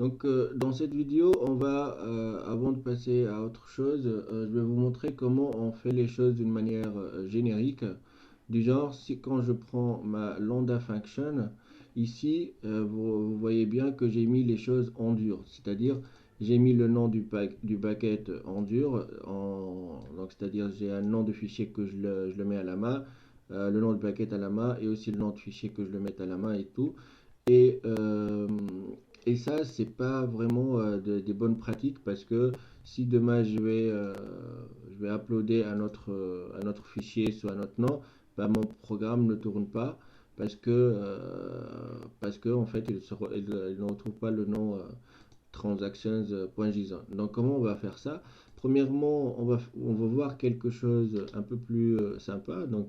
Donc, dans cette vidéo, avant de passer à autre chose, je vais vous montrer comment on fait les choses d'une manière générique. Du genre, si quand je prends ma lambda function, ici, vous voyez bien que j'ai mis les choses en dur. C'est-à-dire, j'ai mis le nom du bucket en dur. Donc, c'est-à-dire, j'ai un nom de fichier que je le mets à la main, le nom de bucket à la main, et aussi le nom de fichier que je le mette à la main et tout. Et, euh, et ça, c'est pas vraiment des bonnes pratiques parce que si demain je vais uploader un autre fichier sur un autre nom, bah, mon programme ne tourne pas parce que en fait, il ne retrouve pas le nom transactions.json. Donc, comment on va faire ça? Premièrement, on va voir quelque chose un peu plus sympa. Donc,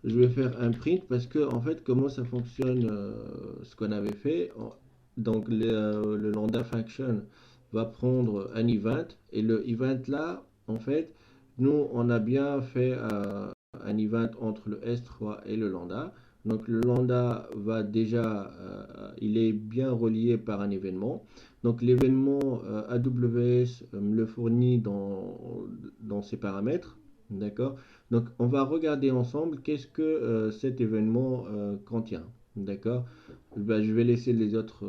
je vais faire un print parce que en fait comment ça fonctionne ce qu'on avait fait. Donc le lambda function va prendre un event et le event là en fait nous on a bien fait un event entre le S3 et le lambda. Donc le lambda va déjà il est bien relié par un événement. Donc l'événement AWS me le fournit dans ses paramètres. D'accord? Donc, on va regarder ensemble qu'est-ce que cet événement contient. D'accord? Ben, je vais laisser les autres,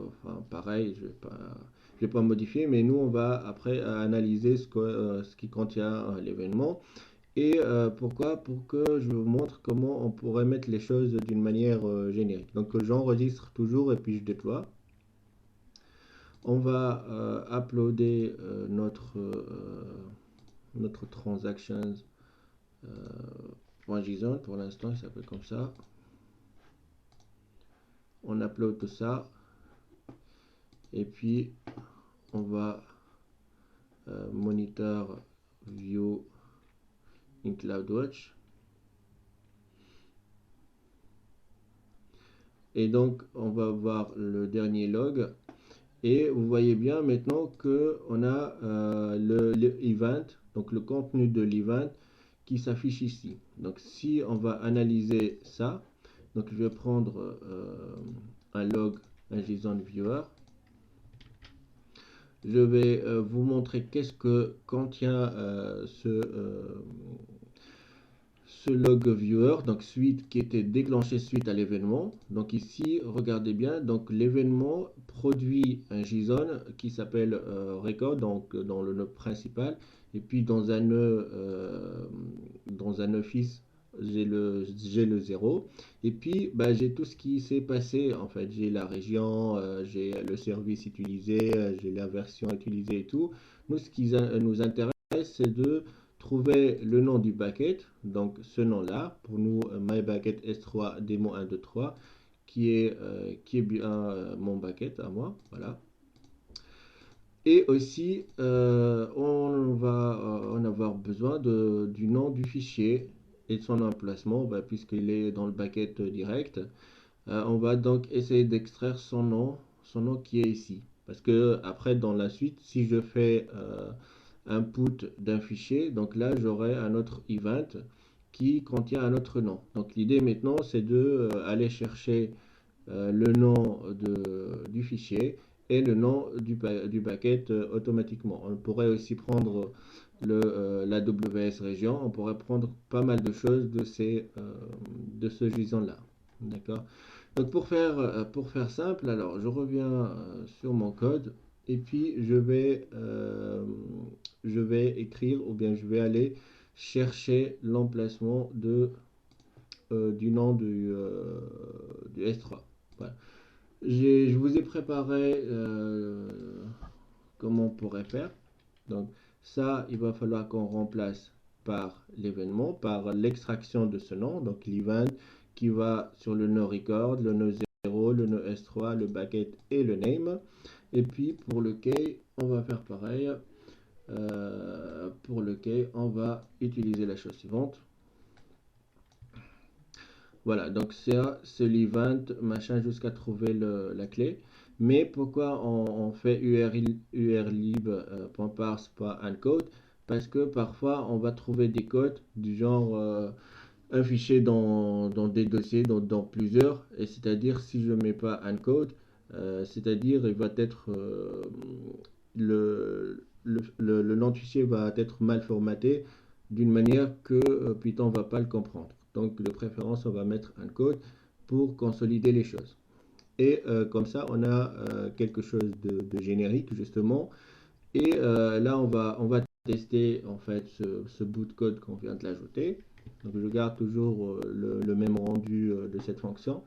enfin, pareil, je vais pas modifier, mais nous, on va après analyser ce qui contient l'événement. Et pourquoi? Pour que je vous montre comment on pourrait mettre les choses d'une manière générique. Donc, j'enregistre toujours et puis je déploie. On va uploader notre transactions .json, pour l'instant il s'appelle comme ça. On upload tout ça et puis on va monitor view in CloudWatch et donc on va voir le dernier log et vous voyez bien maintenant que on a le event, donc le contenu de l'event qui s'affiche ici. Donc si on va analyser ça, donc je vais prendre un log, un JSON viewer. Je vais vous montrer qu'est-ce que contient ce log viewer, donc suite qui était déclenché suite à l'événement. Donc ici, regardez bien, donc l'événement produit un JSON qui s'appelle record, donc dans le nœud principal, et puis dans un nœud fils, j'ai le 0 et puis bah, j'ai tout ce qui s'est passé en fait, j'ai la région, j'ai le service utilisé, j'ai la version utilisée et tout. Nous ce qui nous intéresse c'est de trouver le nom du bucket, donc ce nom là pour nous myBucket S3 démo 123 qui est bien mon bucket à moi, voilà. Et aussi, on va en avoir besoin du nom du fichier et de son emplacement, bah, puisqu'il est dans le bucket direct. On va donc essayer d'extraire son nom qui est ici. Parce que après, dans la suite, si je fais input d'un fichier, donc là, j'aurai un autre event qui contient un autre nom. Donc l'idée maintenant, c'est de aller chercher le nom du fichier et le nom du bucket automatiquement. On pourrait aussi prendre l'AWS région, on pourrait prendre pas mal de choses de ce JSON-là. D'accord? Donc pour faire simple, alors je reviens sur mon code et puis je vais écrire ou bien je vais aller chercher l'emplacement du nom du S3. Voilà. Je vous ai préparé comment on pourrait faire. Donc ça, il va falloir qu'on remplace par l'événement, par l'extraction de ce nom, donc l'event qui va sur le nœud record, le nœud 0, le nœud S3, le bucket et le name. Et puis pour le key, on va faire pareil. Pour le key, on va utiliser la chose suivante. Voilà, donc c'est l'event, machin, jusqu'à trouver la clé. Mais pourquoi on fait urlib.parse.uncode? Parce que parfois, on va trouver des codes du genre un fichier dans des dossiers, dans plusieurs. Et c'est-à-dire, si je ne mets pas uncode, C'est-à-dire, il va être le nom de fichier va être mal formaté d'une manière que Python ne va pas le comprendre. Donc, de préférence, on va mettre un code pour consolider les choses. Et comme ça, on a quelque chose de générique, justement. Et là, on va tester en fait ce bout de code qu'on vient de l'ajouter. Donc, je garde toujours le même rendu de cette fonction.